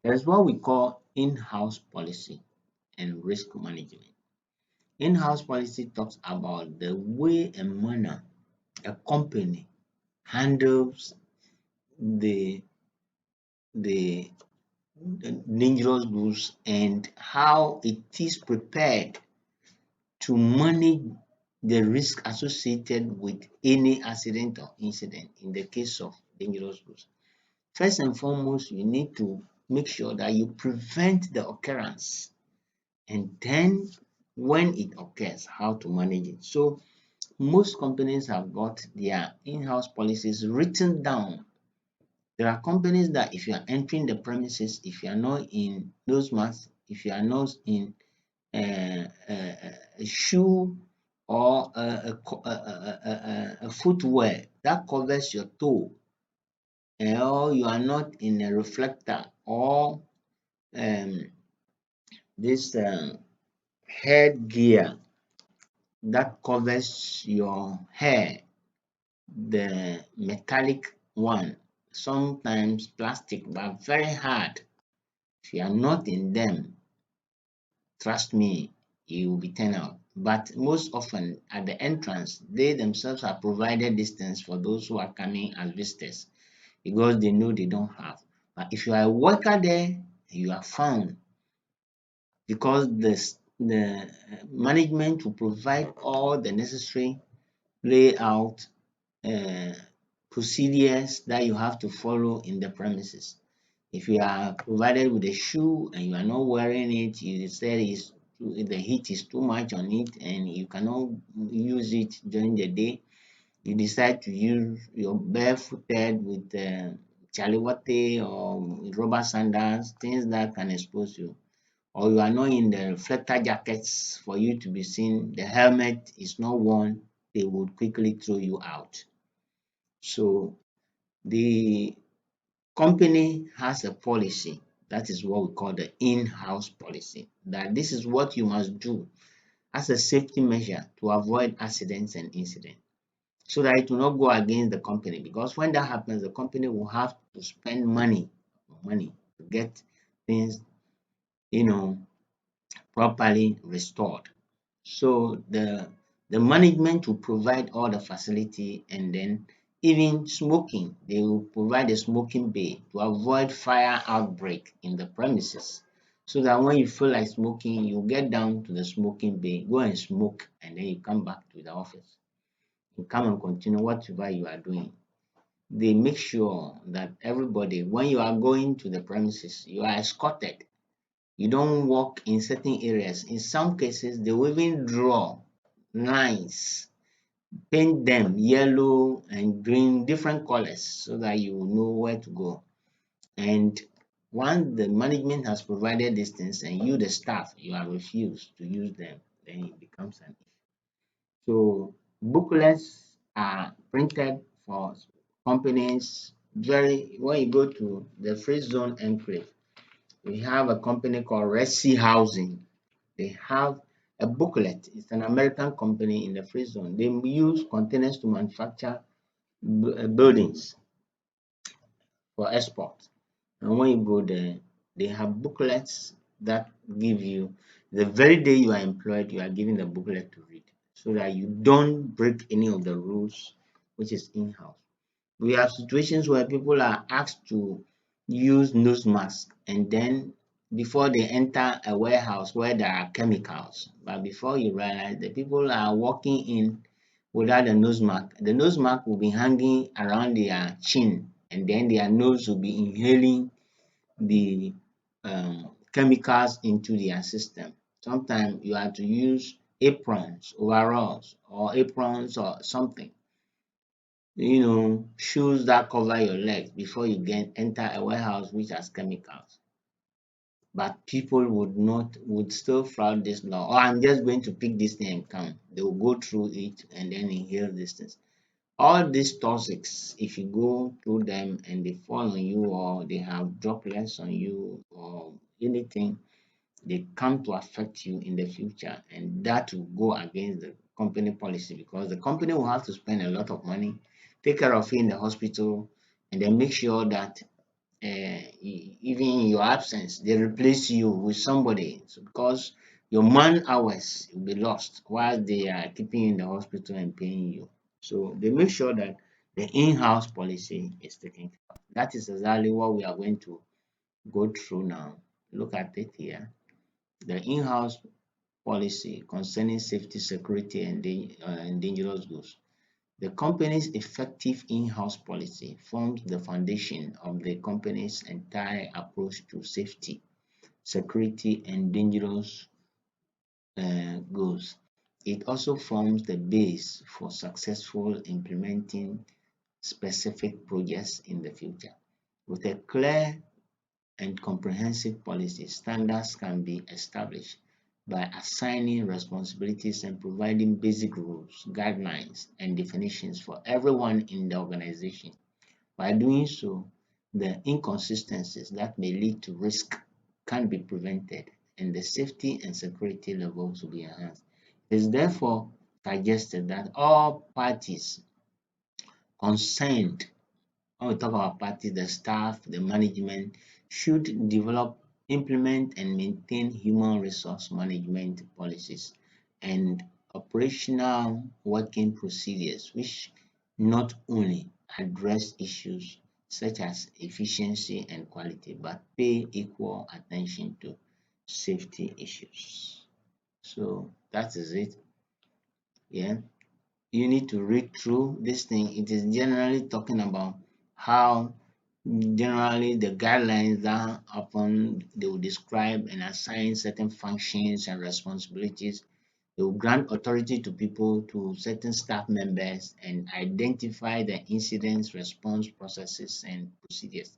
There's what we call in-house policy and risk management. In-house policy talks about the way and manner a company handles the the dangerous goods and how it is prepared to manage the risk associated with any accident or incident in the case of dangerous goods. First and foremost, you need to make sure that you prevent the occurrence, and then when it occurs, how to manage it. So most companies have got their in-house policies written down. There are companies that if you are entering the premises, if you are not in nose mask, if you are not in a shoe or a footwear that covers your toe, or you are not in a reflector or um, this headgear that covers your hair, the metallic one, sometimes plastic, but very hard. If you are not in them, trust me, you will be turned out. But most often at the entrance, they themselves are provided distance for those who are coming as visitors because they know they don't have. But if you are a worker there, you are found because the management will provide all the necessary layout uh, procedures that you have to follow in the premises. If you are provided with a shoe and you are not wearing it, you said the heat is too much on it and you cannot use it during the day, you decide to use your barefooted with chaliwate or rubber sandals, things that can expose you, or you are not in the reflector jackets for you to be seen, the helmet is not worn, they would quickly throw you out. So the company has a policy, that is what we call the in-house policy, that this is what you must do as a safety measure to avoid accidents and incidents so that it will not go against the company, because when that happens the company will have to spend money to get things you know properly restored. So the management will provide all the facility, and then even smoking, they will provide a smoking bay to avoid fire outbreak in the premises. So that when you feel like smoking, you get down to the smoking bay, go and smoke, and then you come back to the office. You come and continue whatever you are doing. They make sure that everybody, when you are going to the premises, you are escorted. You don't walk in certain areas. In some cases, they will even draw lines, paint them yellow and green, different colors, so that you will know where to go. And once the management has provided these things and you, the staff, you are refused to use them, then it becomes an issue. So booklets are printed for companies. Very when you go to the free zone enclave, we have a company called Red Sea Housing. They have a booklet. It's an American company in the free zone. They use containers to manufacture buildings for export. And when you go there, they have booklets that give you the very day you are employed, you are given the booklet to read so that you don't break any of the rules, which is in-house. We have situations where people are asked to use nose mask, and then before they enter a warehouse where there are chemicals, but before you realize the people are walking in without a nose mask. The nose mask will be hanging around their chin, and then their nose will be inhaling the chemicals into their system. Sometimes you have to use aprons, overalls, or aprons or something, shoes that cover your legs before you get enter a warehouse which has chemicals. But people would still flout this law. Oh, I'm just going to pick this thing and come. They will go through it and then inhale these things. All these toxics, if you go through them and they fall on you or they have droplets on you or anything, they come to affect you in the future, and that will go against the company policy because the company will have to spend a lot of money, take care of you in the hospital, and then make sure that even in your absence, they replace you with somebody. So because your man hours will be lost while they are keeping you in the hospital and paying you. So they make sure that the in-house policy is taken care of. That is exactly what we are going to go through now. Look at it here. The in-house policy concerning safety, security, and dangerous goods. The company's effective in-house policy forms the foundation of the company's entire approach to safety, security, and dangerous goods. It also forms the base for successful implementing specific projects in the future. With a clear and comprehensive policy, standards can be established by assigning responsibilities and providing basic rules, guidelines, and definitions for everyone in the organization. By doing so, the inconsistencies that may lead to risk can be prevented and the safety and security levels will be enhanced. It is therefore suggested that all parties concerned, when we talk about parties, the staff, the management, should develop, implement, and maintain human resource management policies and operational working procedures, which not only address issues such as efficiency and quality, but pay equal attention to safety issues. So that is it. Yeah, you need to read through this thing. It is generally talking about how generally the guidelines that upon they will describe and assign certain functions and responsibilities. They will grant authority to people, to certain staff members, and identify the incidents response processes and procedures.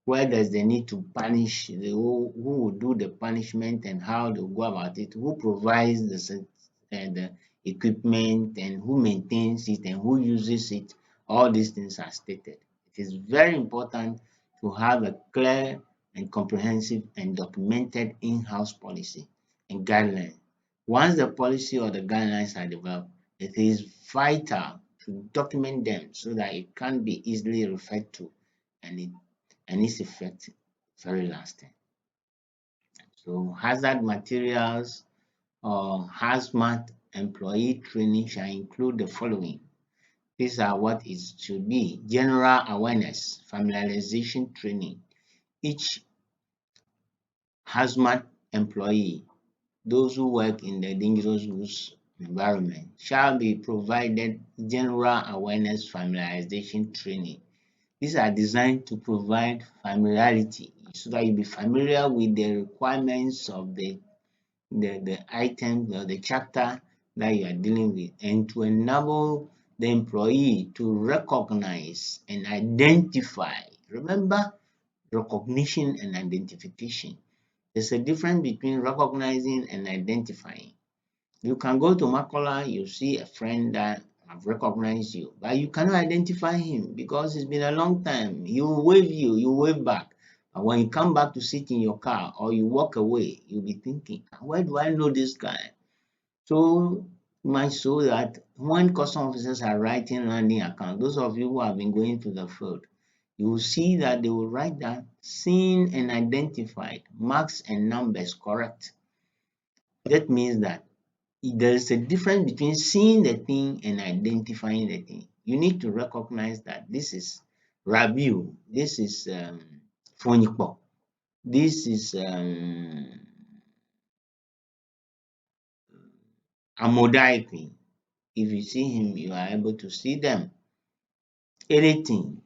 Where does the need to punish, who will do the punishment and how they will go about it, who provides the equipment and who maintains it and who uses it. All these things are stated. It is very important to have a clear and comprehensive and documented in-house policy and guidelines. Once the policy or the guidelines are developed, it is vital to document them so that it can be easily referred to and its effect very lasting. So hazard materials or hazmat employee training shall include the following. These are what it should be: general awareness, familiarization training. Each hazmat employee, those who work in the dangerous goods environment, shall be provided general awareness familiarization training. These are designed to provide familiarity so that you be familiar with the requirements of the item or the chapter that you are dealing with, and to enable the employee to recognize and identify. Remember, recognition and identification. There's a difference between recognizing and identifying. You can go to Makola, you see a friend that have recognized you, but you cannot identify him because it's been a long time. He will wave you wave back. And when you come back to sit in your car or you walk away, you'll be thinking, where do I know this guy? So much so that when custom officers are writing landing account, those of you who have been going to the field, you will see that they will write that seen and identified, marks and numbers correct. That means that there is a difference between seeing the thing and identifying the thing. You need to recognize that this is Rabiu, this is Fonipo, this is Amodaipi. If you see him, you are able to see them. Anything,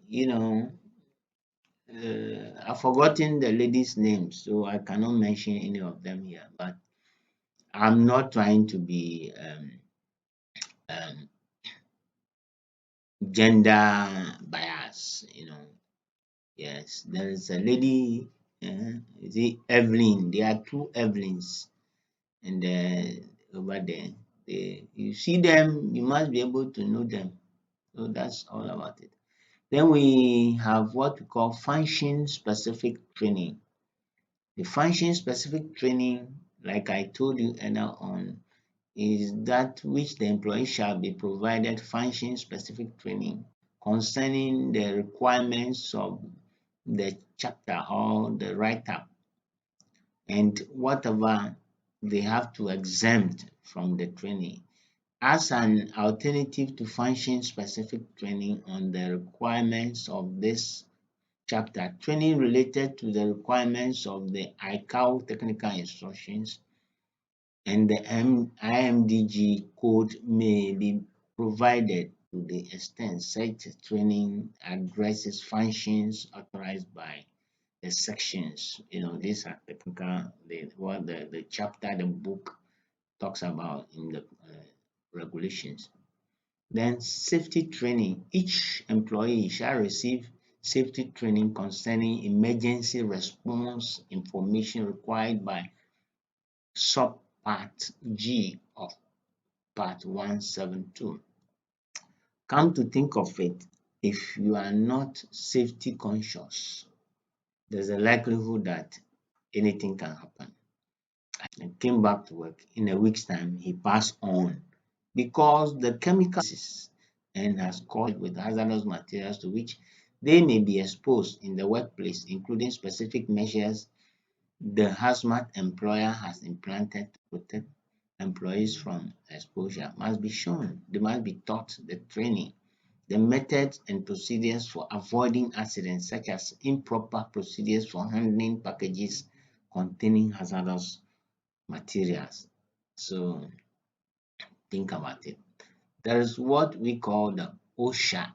I've forgotten the ladies' names, so I cannot mention any of them here. But I'm not trying to be um, gender bias. Yes, there is a lady, is it Evelyn? There are two Evelyns, and over there, you see them, you must be able to know them. So that's all about it. Then we have what we call function specific training. The function specific training, like I told you earlier on, is that which the employee shall be provided function specific training concerning the requirements of the chapter or the write-up, and whatever they have to exempt from the training as an alternative to function-specific training on the requirements of this chapter. Training related to the requirements of the ICAO technical instructions and the IMDG code may be provided to the extent such training addresses functions authorized by the sections. These are technical, what the chapter, the book talks about in the regulations. Then safety training. Each employee shall receive safety training concerning emergency response information required by subpart G of part 172. Come to think of it, if you are not safety conscious, there's a likelihood that anything can happen. And came back to work. In a week's time, he passed on because the chemicals and has caused with hazardous materials to which they may be exposed in the workplace, including specific measures the hazmat employer has implanted to protect employees from exposure must be shown. They must be taught the training, the methods and procedures for avoiding accidents, such as improper procedures for handling packages containing hazardous materials. So think about it. There is what we call the OSHA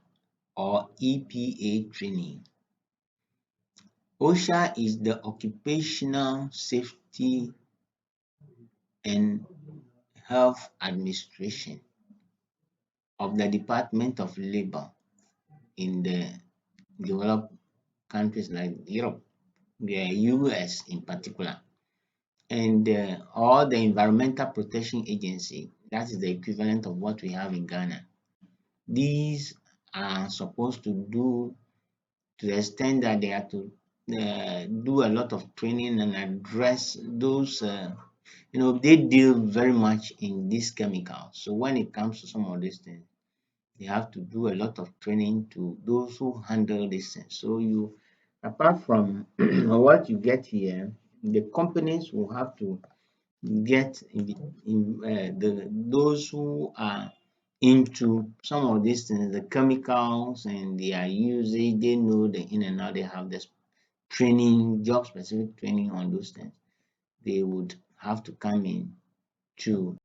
or EPA training. OSHA is the Occupational Safety and Health Administration of the Department of Labor in the developed countries like Europe, the US in particular, and or the Environmental Protection Agency. That is the equivalent of what we have in Ghana. These are supposed to do, to the extent that they have to do a lot of training and address those, they deal very much in these chemicals. So when it comes to some of these things, they have to do a lot of training to those who handle these things. So apart from what you get here, the companies will have to get those who are into some of these things, the chemicals and their usage. They know the in and out. They have this training, job specific training on those things. They would have to come in to